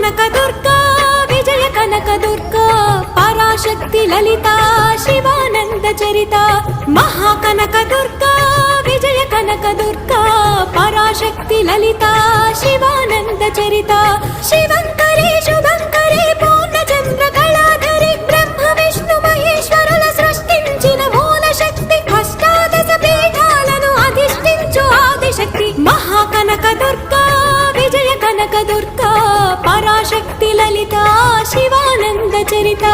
కనక దుర్గా విజయ కనక దుర్గా పరాశక్తి లలిత శివానంద చరిత మహాకనక దుర్గా విజయ కనక దుర్గా పరాశక్తి లలిత శివానంద చరిత శివంకరి శుభంకరి పూర్ణచంద్ర కళాధరి బ్రహ్మ విష్ణు మహేశ్వరుల సృష్టించిన మూల శక్తి అష్టాదశ పీఠాలను అధిష్ఠించు ఆదిశక్తి మహాకనక దుర్గా విజయ కనక దుర్గా పరాశక్తి లలిత శివానంద చరిత